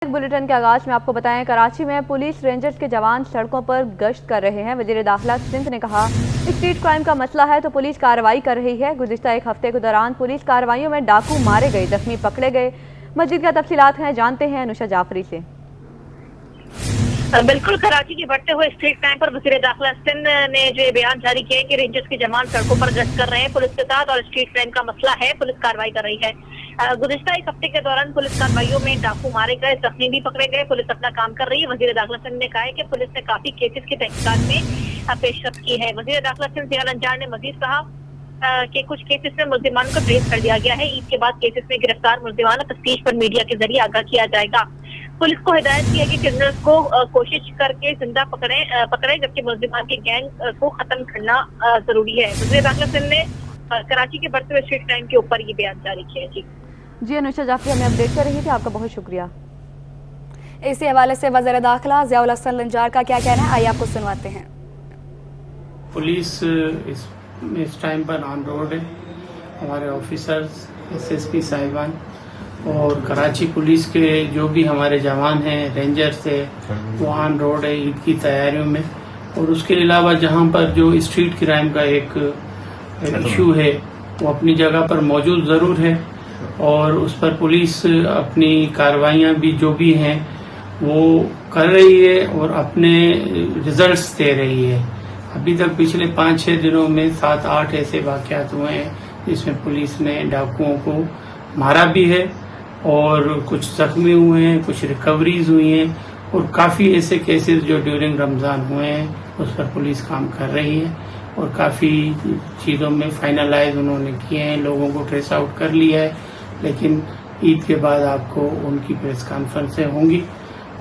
Bulletin के आगाज में आपको बताएं, कराची में पुलिस रेंजर्स के जवान सड़कों पर गश्त कर रहे हैं। वजीर दाखिला सिंध ने कहा स्ट्रीट क्राइम का मसला है तो पुलिस कार्रवाई कर रही है। गुज़िश्ता एक हफ्ते के दौरान पुलिस कार्रवाइयों में डाकू मारे गए, जख्मी पकड़े गए। मजीद क्या तफसीलात हैं, जानते हैं अनुषा जाफरी से। बिल्कुल, कराची के बढ़ते हुए स्ट्रीट क्राइम पर वज़ीर दाखिला सिंध ने जो बयान जारी किया है कि रेंजर्स के जवान सड़कों पर गश्त कर रहे हैं पुलिस के साथ और स्ट्रीट क्राइम का मसला है, पुलिस कार्रवाई कर रही है। गुज़िश्ता एक हफ्ते के दौरान पुलिस कार्रवाइयों में डाकू मारे गए, जख्मी भी पकड़े गए, पुलिस अपना काम कर रही है। वज़ीर दाखिला सिंध ने कहा है कि पुलिस ने काफी केसेस की तहकीकात में पेशरफ्त की है। वज़ीर दाखिला सिंध ज़िया अंजार ने मजीद कहा कि कुछ केसेस में मुल्जिमान को ट्रेस कर दिया गया है। ईद के बाद केसेस में गिरफ्तार मुल्जिमान तफ्तीश पर मीडिया के जरिए आगाह किया जाएगा। पुलिस को हिदायत की है कि क्रिमिनल्स को कोशिश करके जिंदा पकड़े जबकि मुल्जिमान के गैंग को खत्म करना जरूरी है। वज़ीर दाखिला सिंध ने कराची के बढ़ते हुए स्ट्रीट क्राइम के ऊपर ये बयान जारी किया। जी अनुषा जाफरी हमें अपडेट कर रही थी, आपका बहुत शुक्रिया। इसी हवाले से वज़ीर दाखिला ज़िया अंजार का क्या कहना है, आइए आपको सुनवाते हैं। पुलिस इस टाइम पर ऑन रोड है। हमारे ऑफिसर्स, एसएसपी साहिबान और कराची पुलिस के जो भी हमारे जवान हैं, रेंजर्स है, वो ऑन रोड है ईद की तैयारियों में। और उसके अलावा जहाँ पर जो स्ट्रीट क्राइम का एक इशू है वो अपनी जगह पर मौजूद ज़रूर है और उस पर पुलिस अपनी कार्रवाइयाँ भी जो भी हैं वो कर रही है और अपने रिजल्ट्स दे रही है। अभी तक पिछले 5-6 दिनों में 7-8 ऐसे वाक़यात हुए हैं जिसमें पुलिस ने डाकुओं को मारा भी है और कुछ जख्मी हुए हैं, कुछ रिकवरीज हुई हैं और काफ़ी ऐसे केसेस जो ड्यूरिंग रमज़ान हुए हैं उस पर पुलिस काम कर रही है और काफ़ी चीज़ों में फाइनलाइज उन्होंने किए हैं, लोगों को ट्रेस आउट कर लिया है। लेकिन ईद के बाद आपको उनकी प्रेस कॉन्फ्रेंसें होंगी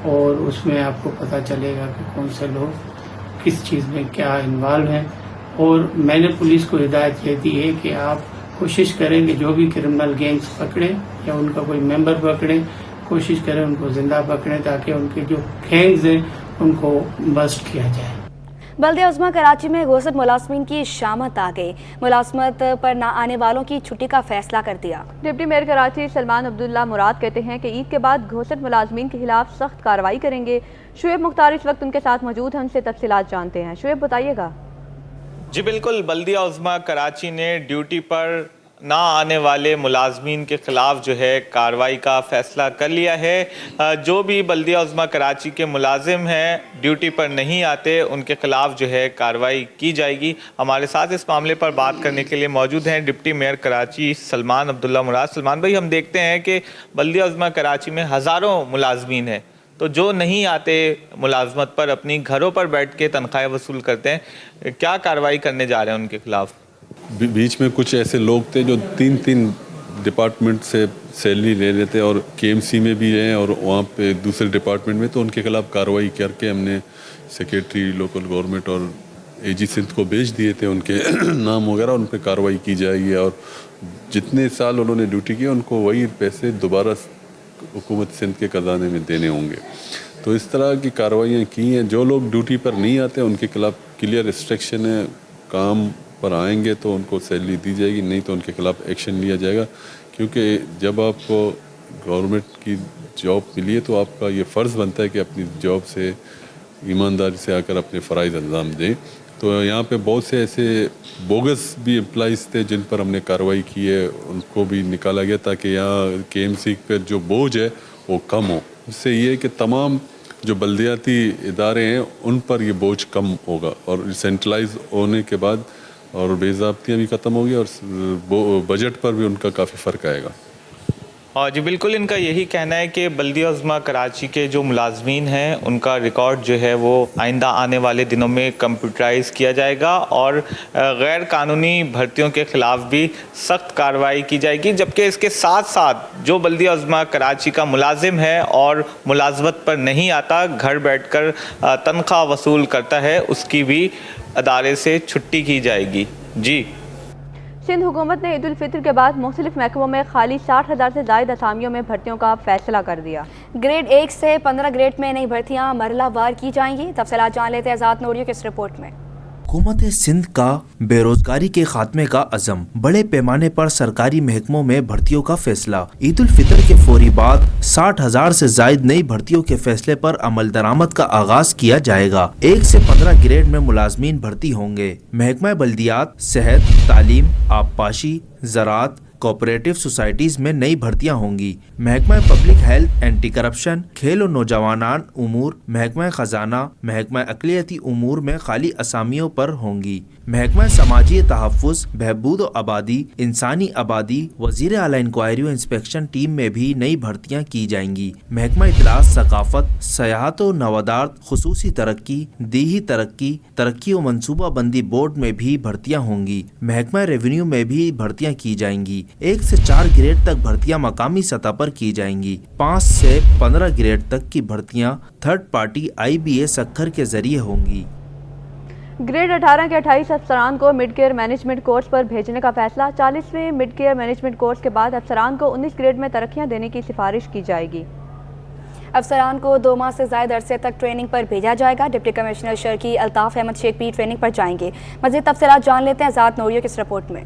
और उसमें आपको पता चलेगा कि कौन से लोग किस चीज़ में क्या इन्वॉल्व हैं। और मैंने पुलिस को हिदायत ये दी है कि आप कोशिश करें कि जो भी क्रिमिनल गैंग्स पकड़ें या उनका कोई मेंबर पकड़ें, कोशिश करें उनको जिंदा पकड़ें ताकि उनके जो गैंग्स हैं उनको बस्ट किया जाए। बल्दिया उज़्मा कराची में घोषित मुलाजमीन की शामत आ गई। मुलाजमत पर न आने वालों की छुट्टी का फैसला कर दिया। डिप्टी मेयर कराची सलमान अब्दुल्ला मुराद कहते हैं कि ईद के बाद घोषित मुलाजमीन के खिलाफ सख्त कार्रवाई करेंगे। शुएब मुख्तार इस वक्त उनके साथ मौजूद हैं, उनसे तफसीलात जानते हैं। शुएब बताइएगा। जी बिल्कुल, बल्दिया उज़्मा कराची ने ड्यूटी पर ना आने वाले मुलाजमीन के ख़िलाफ़ जो है कार्रवाई का फ़ैसला कर लिया है। जो भी बल्दिया उज़्मा कराची के मुलाजिम हैं ड्यूटी पर नहीं आते उनके ख़िलाफ़ जो है कार्रवाई की जाएगी। हमारे साथ इस मामले पर बात करने के लिए मौजूद हैं डिप्टी मेयर कराची सलमान अब्दुल्ला मुराद। सलमान भाई, हम देखते हैं कि बल्दिया उज़्मा कराची में हज़ारों मुलाजमीन हैं तो जो नहीं आते मुलाजमत पर अपनी घरों पर बैठ के तनख्वाह वसूल करते हैं, क्या कार्रवाई करने जा रहे हैं उनके खिलाफ? बीच में कुछ ऐसे लोग थे जो 3-3 डिपार्टमेंट से सैलरी ले लेते और केएमसी में भी हैं और वहाँ पे दूसरे डिपार्टमेंट में, तो उनके खिलाफ कार्रवाई करके हमने सेक्रेटरी लोकल गवर्नमेंट और एजी सिंध को भेज दिए थे। उनके नाम वगैरह उन पर कार्रवाई की जाएगी और जितने साल उन्होंने ड्यूटी की उनको वही पैसे दोबारा हुकूमत सिंध के खजाने में देने होंगे। तो इस तरह की कार्रवाइयाँ की हैं। जो लोग ड्यूटी पर नहीं आते उनके खिलाफ क्लियर रिस्ट्रिक्शन है, काम पर आएंगे तो उनको सैलरी दी जाएगी, नहीं तो उनके खिलाफ एक्शन लिया जाएगा। क्योंकि जब आपको गवर्नमेंट की जॉब मिली है तो आपका ये फ़र्ज़ बनता है कि अपनी जॉब से ईमानदारी से आकर अपने फ़राइज़ अंजाम दें। तो यहाँ पे बहुत से ऐसे बोगस भी एम्प्लॉइज़ थे जिन पर हमने कार्रवाई की है, उनको भी निकाला गया ताकि यहाँ केएमसी पर जो बोझ है वो कम हो। इससे ये है कि तमाम जो बल्दियाती इदारे हैं उन पर ये बोझ कम होगा और सेंट्रलाइज होने के बाद और बेज़ाब्तियाँ भी ख़त्म होगी और बजट पर भी उनका काफ़ी फ़र्क आएगा। और जी बिल्कुल, इनका यही कहना है कि बल्दिया उज़्मा कराची के जो मुलाजमीन हैं उनका रिकॉर्ड जो है वो आइंदा आने वाले दिनों में कंप्यूटराइज़ किया जाएगा और गैर कानूनी भर्तियों के ख़िलाफ़ भी सख्त कार्रवाई की जाएगी। जबकि इसके साथ साथ जो बल्दिया उज़्मा कराची का मुलाजिम है और मुलाजमत पर नहीं आता, घर बैठकर तनख्वाह वसूल करता है, उसकी भी अदारे से छुट्टी की जाएगी। जी, सिंध हुकूमत ने ईद उल फितर के बाद मुख्तलिफ महकमों में खाली 60,000 से ज़ायद असामियों में भर्तियों का फैसला कर दिया। ग्रेड 1 से 15 ग्रेड में नई भर्तियां मरहला वार की जाएंगी। तफसीलात जान लेते हैं आज़ाद नूरियो की इस रिपोर्ट में। हुकूमत सिंध का बेरोजगारी के खात्मे का अज़म, बड़े पैमाने पर सरकारी महकमों में भर्तियों का फैसला। ईद उल फितर के फौरी बाद 60,000 से जायद नई भर्तियों के फैसले पर अमल दरामद का आगाज किया जाएगा। 1 से 15 ग्रेड में मुलाजमीन भर्ती होंगे। महकमा बल्दियात, सेहत, तालीम, आबपाशी, ज़राअत, कोऑपरेटिव सोसाइटीज में नई भर्तियां होंगी। महकमा पब्लिक हेल्थ, एंटी करप्शन, खेल और नौजवानान उमूर, महकमा खजाना, महकमा अक़लियती उमूर में खाली असामियों पर होंगी। महकमा समाजी तहफ़्फ़ुज़, बहबूद और आबादी, इंसानी आबादी, वज़ीर आला इंक्वायरी और इंस्पेक्शन टीम में भी नई भर्तियां की जाएंगी। महकमा इत्तलात, सकाफ़त, सयाहत और नवादार, खुसूसी तरक्की, दीही तरक्की, तरक्की और मनसूबा बंदी बोर्ड में भी भर्तियां होंगी। महकमा रेवेन्यू में भी भर्तियां की जाएंगी। 1 से 4 ग्रेड तक भर्तियां मकामी सतह पर की जाएंगी। 5 से 15 ग्रेड तक की भर्तियां थर्ड पार्टी IBA सक्खर के जरिए होंगी। ग्रेड 18 के 28 अफसरान को मिड केयर मैनेजमेंट कोर्स पर भेजने का फैसला। 40वें मिड केयर मैनेजमेंट कोर्स के बाद अफसरान को 19 ग्रेड में तरक्कियां देने की सिफारिश की जाएगी। अफसरान को 2 माह से ज़ायद अरसे तक ट्रेनिंग पर भेजा जाएगा। डिप्टी कमिश्नर शर्की अल्ताफ़ अहमद शेख भी ट्रेनिंग पर जाएंगे। मज़ीद तफसीलात जान लेते हैं आज़ाद नूरियो की इस रिपोर्ट में।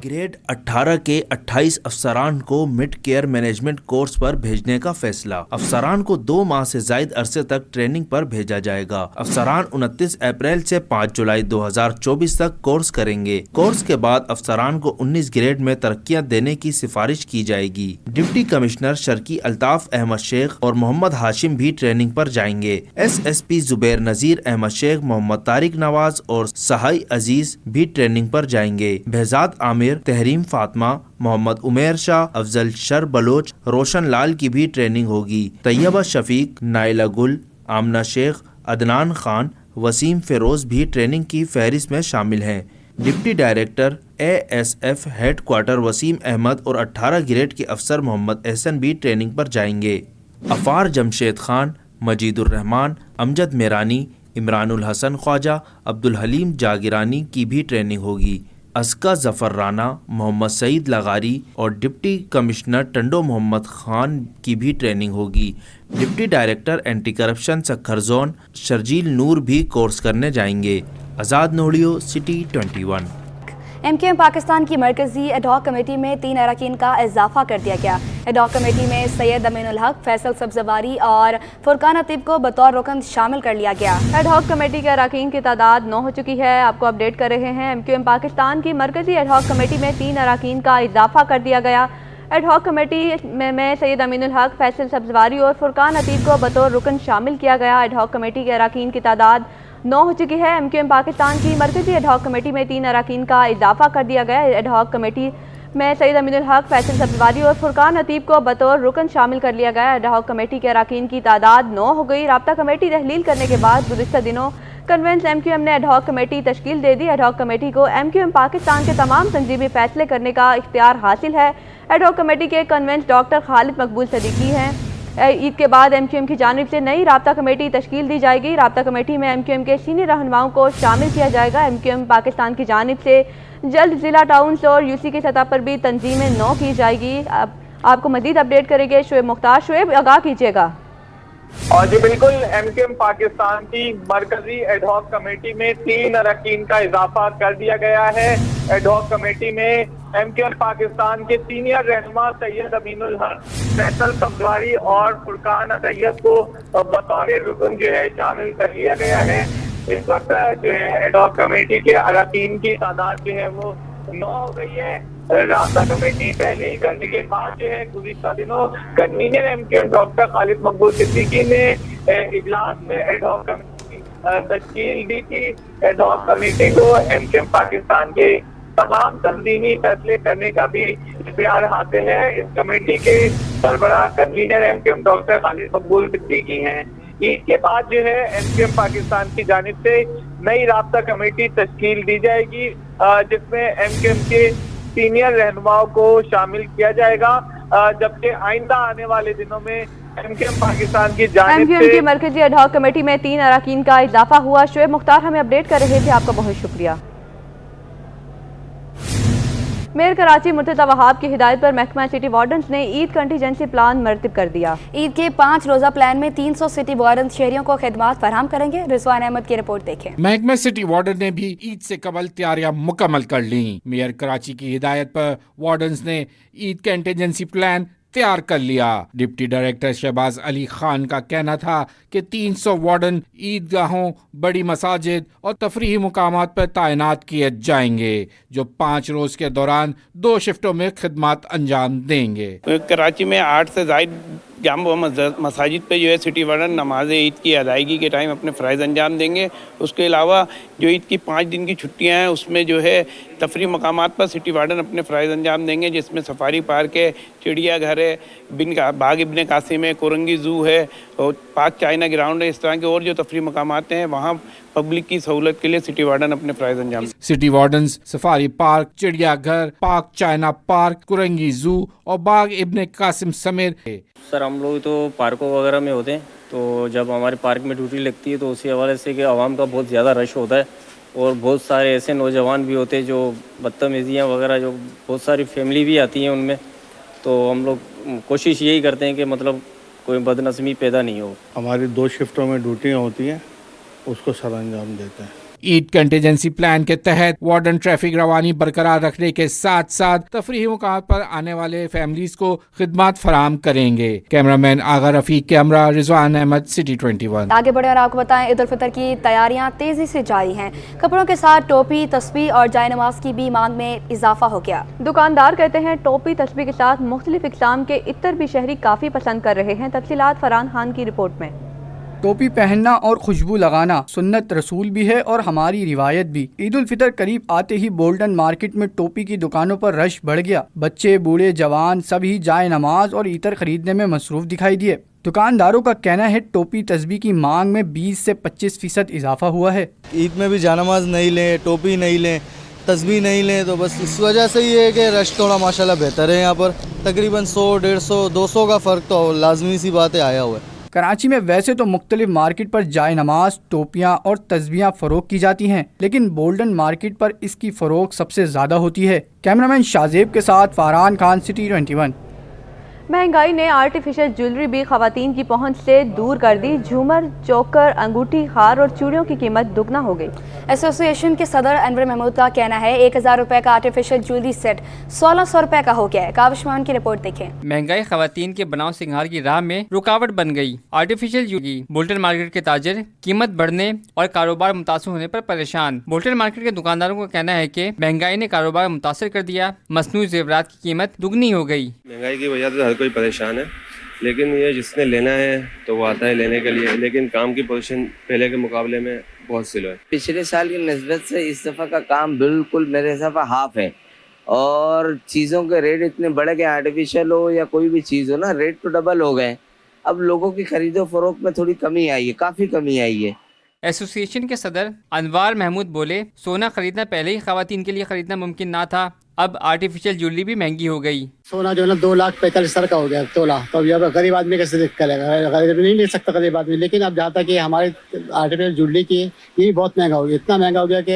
ग्रेड 18 के 28 अफसरान को मिड केयर मैनेजमेंट कोर्स पर भेजने का फैसला। अफसरान को 2 माह से जायद अरसे तक ट्रेनिंग पर भेजा जाएगा। अफसरान 29 अप्रैल से 5 जुलाई 2024 तक कोर्स करेंगे। कोर्स के बाद अफसरान को 19 ग्रेड में तरक्कियां देने की सिफारिश की जाएगी। डिप्टी कमिश्नर शर्की अल्ताफ़ अहमद शेख और मोहम्मद हाशिम भी ट्रेनिंग पर जाएंगे। SSP जुबैर नज़ीर अहमद शेख, मोहम्मद तारिक नवाज और सहाई अजीज भी ट्रेनिंग पर जाएंगे। behzad आमिर, तहरीम फातिमा, मोहम्मद उमेर शाह, अफजल शर बलोच, रोशन लाल की भी ट्रेनिंग होगी। तैयबा शफीक, नाइला गुल, आमना शेख, अदनान खान, वसीम फेरोज भी ट्रेनिंग की फहरिस्त में शामिल हैं। Deputy director ASF headquarter Waseem Ahmad और 18 ग्रेड के अफसर मोहम्मद एहसन भी ट्रेनिंग पर जाएंगे। अफार जमशेद खान, मजीदुर रहमान, अमजद मेरानी, इमरानुल हसन ख्वाजा, अब्दुल हलीम जागिरानी की भी ट्रेनिंग होगी। अस्का जफर राना, मोहम्मद सईद लगारी और डिप्टी कमिश्नर टंडो मोहम्मद खान की भी ट्रेनिंग होगी। Deputy director anti corruption Sukkur zone Sharjeel Noor भी कोर्स करने जाएंगे। आज़ाद नोडियो, सिटी 21। MQM पाकिस्तान की मरकजी एडहॉक कमेटी में 3 अरकान का इजाफा कर दिया गया। एडहॉक कमेटी में सैयद अमीनुल हक, फैसल सब्जवारी और फुरकान अतीब को बतौर रुकन शामिल कर लिया गया। एडहॉक कमेटी के अरकान की तादाद 9 हो चुकी है। आपको अपडेट कर रहे हैं। MQM पाकिस्तान की मरकजी एडहॉक कमेटी में 3 अरकान का इजाफा कर दिया गया। एडहॉक कमेटी में सैयद अमीनुल हक, फैसल सब्जवारी और फुरकान अतीब को बतौर रुकन शामिल किया गया। एडहॉक कमेटी के अरकान की तादाद 9 हो चुकी है। MQM पाकिस्तान की मरकजी एडहॉक कमेटी में 3 अरकान का इजाफा कर दिया गया। एडहॉक कमेटी में सैयद अमीनुल हक, फैसल सब्जवारी और फुरकान अतीब को बतौर रुकन शामिल कर लिया गया। एडहॉक कमेटी के अरकान की तादाद 9 हो गई। राब्ता कमेटी तहलील करने के बाद गुज़िश्ता दिनों कन्वेंस MQM ने एडहॉक कमेटी तश्कील दे दी। एडहॉक कमेटी को MQM पाकिस्तान के तमाम तंजीमी फैसले करने का इख्तियार हासिल है। एडहॉक कमेटी के कन्वेंस डॉक्टर खालिद मकबूल सदीकी हैं। ईद के बाद MQM की जानिब से नई राब्ता कमेटी तश्कील दी जाएगी। राब्ता कमेटी में MQM के सीनियर रहनुमाओं को शामिल किया जाएगा। MQM पाकिस्तान की जानिब से जल्द जिला टाउन्स और UC की सतह पर भी तंजीमें नौ की जाएगी। आपको मजीद अपडेट करेंगे शुएब मुख्तार। शुएब, आगाह कीजिएगा। और जी बिल्कुल, MQM पाकिस्तान की मरकजी एडहॉक कमेटी में 3 अरकान का इजाफा कर दिया गया है। एडहॉक कमेटी में MQM पाकिस्तान के सीनियर रहनुमा सैयद अमीनुल हक, फैसल सब्जवारी और फुरकान अतीब को बतौर रुकन जो है शामिल कर लिया गया है। इस वक्त जो है एडहॉक कमेटी के अरकान की तादाद जो है वो 9 हो गई है। राब्ता कमेटी पहले ही करने के बाद जो है गुज़िश्ता दिनों कन्वीनर MQM डॉक्टर खालिद मकबूल सिद्दीकी ने इजलास में एडहॉक कमेटी तश्कील दी थी। एडहॉक कमेटी को MQM पाकिस्तान के तमाम तंजीमी फैसले करने का भी इख्तियार हासिल है। इस कमेटी के सरबराह कन्वीनर MQM डॉक्टर खालिद मकबूल सिद्दीकी हैं। ईद के बाद जो है MQM पाकिस्तान की जानिब से नई राब्ता कमेटी तश्कील दी जाएगी, जिसमें MQM के सीनियर रहनुमाओं को शामिल किया जाएगा, जबकि आइंदा आने वाले दिनों में MQM पाकिस्तान की जानिब से MQM की मरकजी एडहॉक कमेटी में 3 अरकान का इजाफा हुआ। शुएब मुख्तार हमें अपडेट कर रहे थे, आपका बहुत शुक्रिया। मेयर कराची मुर्तज़ा वहाब की हिदायत पर महकमा सिटी वार्डन्स ने ईद कंटीजेंसी प्लान मरतब कर दिया। ईद के 5 रोज़ा प्लान में 300 सिटी वार्डन शहरियों को खिदमात फराहम करेंगे। रिजवान अहमद की रिपोर्ट देखें। महकमा सिटी वार्डन ने भी ईद से कबल तैयारियां मुकम्मल कर ली। मेयर कराची की हिदायत पर वार्डन्स ने ईद कंटीजेंसी प्लान तैयार कर लिया। डिप्टी डायरेक्टर शहबाज अली खान का कहना था कि 300 वार्डन ईदगाहों, बड़ी मसाजिद और तफरीही मुकामात पर तैनात किए जाएंगे, जो 5 रोज के दौरान 2 शिफ्टों में खिदमत अंजाम देंगे। कराची में 8 से ज़ायद जाम मसाजिद पे जो है सिटी वार्डन नमाज ईद की अदायगी के टाइम अपने फ़राइज़ अंजाम देंगे। उसके अलावा जो ईद की 5 दिन की छुट्टियां हैं उसमें जो है तफरी मकामात पर सिटी वार्डन अपने फ़राइज़ अंजाम देंगे, जिसमें सफारी पार्क है, चिड़िया घर है, बाग इब्न कासिम है, कोरंगी ज़ू है और पाक चाइना ग्राउंड है। इस तरह के और जो तफरी मकामात हैं वहाँ पब्लिक की सहूलत के लिए सिटी वार्डन अपने फ़राइज़ अंजाम। सिटी वार्डन सफारी पार्क, चिड़िया घर, पाक चाइना पार्क, कुरंगी ज़ू और बाग इब्न कासिम समेत। सर हम लोग तो पार्कों वगैरह में होते हैं, तो जब हमारे पार्क में ड्यूटी लगती है तो उसी हवाले से कि आवाम का बहुत ज़्यादा रश होता है और बहुत सारे ऐसे नौजवान भी होते हैं जो बदतमीज़ियाँ वगैरह, जो बहुत सारी फैमिली भी आती हैं उनमें, तो हम लोग कोशिश यही करते हैं कि मतलब कोई बदनज़मी पैदा नहीं हो। हमारी 2 शिफ्टों में ड्यूटियाँ होती हैं, उसको सर अंजाम देते हैं। ईद कंटीजेंसी प्लान के तहत वार्डन ट्रैफिक रवानी बरकरार रखने के साथ साथ तफरीही मुकाम पर आने वाले फैमिलीज को खिदमत फराहम करेंगे। कैमरामैन आगा रफीक, कैमरा रिजवान अहमद, सिटी 21। आगे बढ़े और आपको बताएं, ईद उल फितर की तैयारियां तेजी से जारी हैं। कपड़ों के साथ टोपी, तस्बीह और जाए नमाज की भी मांग में इजाफा हो गया। दुकानदार कहते हैं टोपी तस्बीह के साथ मुख्तलिफ इक़साम के इत्तर भी शहरी काफ़ी पसंद कर रहे हैं। तफसीलात फरहान खान की रिपोर्ट में। टोपी पहनना और खुशबू लगाना सुन्नत रसूल भी है और हमारी रिवायत भी। ईद उल फितर करीब आते ही बोल्डन मार्केट में टोपी की दुकानों पर रश बढ़ गया। बच्चे, बूढ़े, जवान सभी जाए नमाज और इतर खरीदने में मसरूफ दिखाई दिए। दुकानदारों का कहना है टोपी तस्बीह की मांग में 20 से 25% इजाफा हुआ है। ईद में भी जानमाज नहीं लें, टोपी नहीं लें, तस्बीह नहीं लें, तो बस इस वजह से ये है कि रश थोड़ा माशाल्लाह बेहतर है। यहाँ पर तकरीबन 100, 150, 200 का फ़र्क तो लाजमी सी बात है आया हुआ है। कराची में वैसे तो मुख्तलिफ मार्केट पर जाए नमाज, टोपियाँ और तस्बीहां फ़रोख्त की जाती हैं, लेकिन बोल्डन मार्केट पर इसकी फ़रोख्त सबसे ज़्यादा होती है। कैमरामैन शाजेब के साथ फरहान खान, सिटी 21। महंगाई ने आर्टिफिशियल ज्वेलरी भी खवातीन की पहुंच से दूर कर दी। झूमर, चोकर, अंगूठी, हार और चूड़ियों की कीमत दुगना हो गई। एसोसिएशन के सदर अनवर महमूद का कहना है 1000 रुपए का आर्टिफिशियल ज्वेलरी सेट 1600 रुपए का हो गया है। काविश मान की रिपोर्ट देखें। महंगाई खवातीन के बनाव सिंगार की राह में रुकावट बन गई। आर्टिफिशियल ज्वेलरी बोल्टन मार्केट के ताजिर कीमत बढ़ने और कारोबार मुतासर होने पर परेशान। बोल्टन मार्केट के दुकानदारों का कहना है कि महंगाई ने कारोबार मुतासर कर दिया। मसनूई जेवरात की कीमत दुगनी हो गई। महंगाई की वजह से हर कोई परेशान है, लेकिन ये जिसने लेना है तो वो आता है लेने के लिए, लेकिन काम की पोजीशन पहले के मुकाबले में बहुत स्लो है। पिछले साल की निस्बत से इस दफ़ा का काम बिल्कुल मेरे हिसाब से हाफ है और चीज़ों के रेट इतने बढ़ गए, आर्टिफिशियल हो या कोई भी चीज़ हो ना, रेट तो डबल हो गए। अब लोगों की खरीदो फरोख्त में थोड़ी कमी आई है, काफ़ी कमी आई है। एसोसिएशन के सदर अनवार महमूद बोले, सोना खरीदना पहले ही खवातीन के लिए खरीदना मुमकिन ना था, अब आर्टिफिशियल ज्वेलरी भी महंगी हो गई। सोना जो है ना 2,45,000 का हो गया तोला, तो अब यहाँ गरीब आदमी कैसे करेगा? गरीब नहीं ले सकता गरीब आदमी। लेकिन अब जहाँ तक कि हमारे आर्टिफिशियल ज्वेलरी की ये बहुत महंगा हो गया, इतना महंगा हो गया कि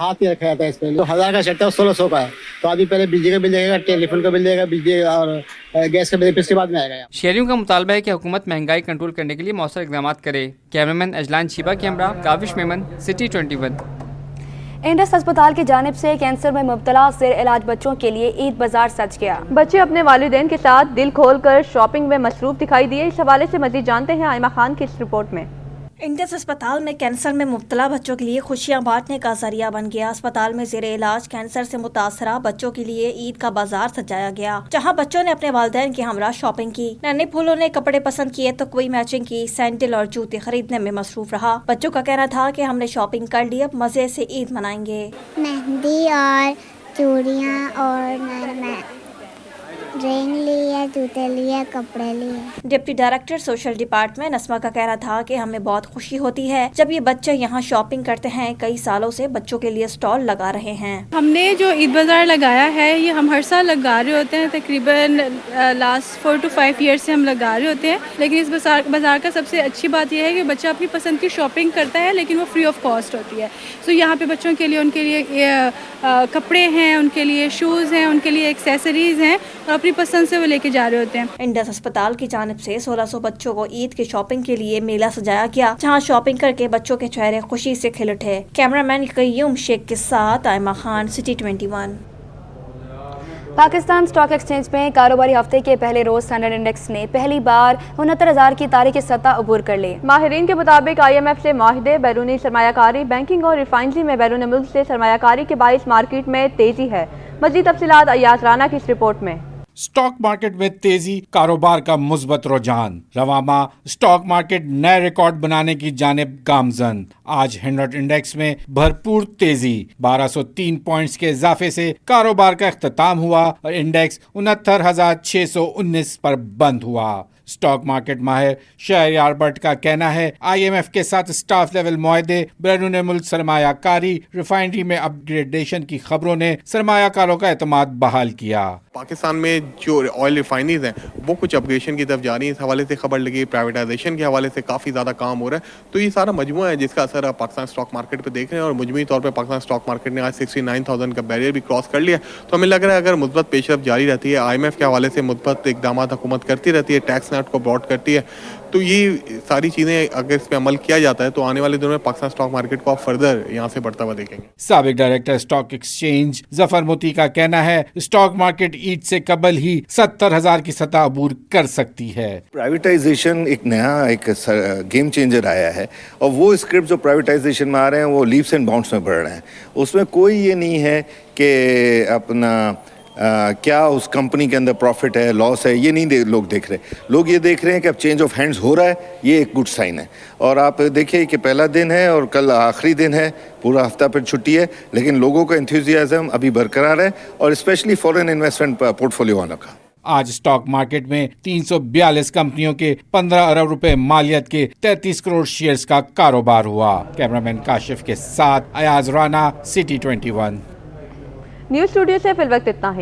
हाथ ही रखा जाता है इस पर। तो 1000 का सेट है 1600 का है, तो आदमी पहले बिजली का बिल देगा, टेलीफोन का बिल देगा, बिजली और गैस का बिल इसके बाद में आएगा। शहरियों का मुतालबा है कि हुकूमत महंगाई कंट्रोल करने के लिए मौसर इकदाम करे। Cameraman Ajlan Shiba, camera Kavish Memon, city 21। Indus अस्पताल की जानिब से कैंसर में मुब्तला ज़ेर इलाज बच्चों के लिए ईद बाजार सज गया। बच्चे अपने वालिदैन के साथ दिल खोलकर शॉपिंग में मसरूफ दिखाई दिए। इस हवाले से मजीद जानते हैं आयमा खान की इस रिपोर्ट में। इंडस अस्पताल में कैंसर में मुब्तला बच्चों के लिए खुशियां बांटने का जरिया बन गया। अस्पताल में ज़ेरे इलाज कैंसर से मुतासरा बच्चों के लिए ईद का बाजार सजाया गया, जहां बच्चों ने अपने वालिदैन के हमरा शॉपिंग की। नन्हे फूलों ने कपड़े पसंद किए तो कोई मैचिंग की, सैंडल और जूते खरीदने में मसरूफ रहा। बच्चों का कहना था कि हमने शॉपिंग कर ली, अब मजे से ईद मनाएंगे। मेहंदी और चूड़ियाँ और ड्रेन लिया, जूते लिए, कपड़े लिए। डिप्टी डायरेक्टर सोशल डिपार्टमेंट नस्मा का कहना था कि हमें बहुत खुशी होती है जब ये बच्चे यहाँ शॉपिंग करते हैं। कई सालों से बच्चों के लिए स्टॉल लगा रहे हैं। हमने जो ईद बाज़ार लगाया है ये हम हर साल लगा रहे होते हैं, तकरीबन लास्ट 4 to 5 ईयर से हम लगा रहे होते हैं। लेकिन इस बाज़ार का सबसे अच्छी बात यह है कि बच्चा अपनी पसंद की शॉपिंग करता है लेकिन वो फ्री ऑफ कॉस्ट होती है। सो यहाँ पे बच्चों के लिए उनके लिए कपड़े हैं, उनके लिए शूज़ हैं, उनके लिए एक्सेसरीज़ हैं और अपनी पसंद से वो लेके जा रहे होते हैं। इंडस अस्पताल की जानिब से 1600 बच्चों को ईद की शॉपिंग के लिए मेला सजाया गया, जहाँ शॉपिंग करके बच्चों के चेहरे खुशी से खिल उठे। कैमरामैन कय्यूम शेख के साथ Aima Khan, city 21। Pakistan stock exchange में कारोबारी हफ्ते के पहले रोज स्टैंडर्ड इंडेक्स ने पहली बार 69,000 की तारीखी सतह अबूर कर ली। माहिरीन के मुताबिक IMF से माहिदे, बैरूनी सरमायाकारी, बैंकिंग और रिफाइनरी में बैरून मुल्क से सरमायाकारी के बाइस मार्केट में तेजी है। मज़ीद तफसीलात अयाज राना की इस रिपोर्ट में। स्टॉक मार्केट में तेजी, कारोबार का मुस्बत रुझान। रवामा स्टॉक मार्केट नए रिकॉर्ड बनाने की जानिब गामजन। आज 100 इंडेक्स में भरपूर तेजी, 1203 पॉइंट्स के इजाफे से कारोबार का इख्तिताम हुआ और इंडेक्स 69,619 पर बंद हुआ। स्टॉक मार्केट माहिर शहरयार भट्ट का कहना है IMF के साथ स्टाफ लेवल मुआहदे, बैरून मुल्क सरमायाकारी, रिफाइनरी में अपग्रेडेशन की खबरों ने सरमायाकारों का एतमाद बहाल किया। पाकिस्तान में जो ऑयल रिफाइनरीज हैं वो कुछ अपग्रेडेशन की तरफ जा रही है, इस हवाले से खबर लगी। प्राइवेटाइजेशन के हवाले से काफ़ी ज़्यादा काम हो रहा है। तो ये सारा मजमुआ है जिसका असर आप पाकिस्तान स्टॉक मार्केट पे देख रहे हैं और मजमूई तौर पे पाकिस्तान स्टॉक मार्केट ने आज 69,000 का बैरियर भी क्रॉस कर लिया। तो हमें लग रहा है अगर मुस्बत पेशरफ जारी रहती है, IMF के हवाले से मुस्बत इकदाम हुकूमत करती रहती है, टैक्स नेट को ब्रॉड करती है, तो ये सारी चीज़ें अगर इस पर अमल किया जाता है तो आने वाले दिनों में पाकिस्तान स्टॉक मार्केट को आप फर्दर यहाँ से बढ़ता हुआ देखेंगे। साबिक डायरेक्टर स्टॉक एक्सचेंज जफर मोती का कहना है स्टॉक मार्केट ईद से कबल ही 70,000 की सतह अबूर कर सकती है। प्राइवेटाइजेशन एक नया गेम चेंजर आया है और वो स्क्रिप्ट जो प्राइवेटाइजेशन में आ रहे हैं वो लीप्स एंड बाउंड्स में बढ़ रहे हैं। उसमें कोई ये नहीं है कि अपना क्या उस कंपनी के अंदर प्रॉफिट है, लॉस है, ये नहीं लोग देख रहे। लोग ये देख रहे हैं कि अब चेंज ऑफ हैंड्स हो रहा है, ये एक गुड साइन है। और आप देखिए कि पहला दिन है और कल आखिरी दिन है, पूरा हफ्ता फिर छुट्टी है, लेकिन लोगों का एंथुसियाज्म अभी बरकरार है और स्पेशली फॉरेन इन्वेस्टमेंट पोर्टफोलियो वालों का। आज स्टॉक मार्केट में 342 कंपनियों के 15 अरब रुपए मालियत के 33 करोड़ शेयर्स का कारोबार हुआ। कैमरामैन काशिफ के साथ Ayaz Rana, city 21। News studio से फिलवक्त इतना ही।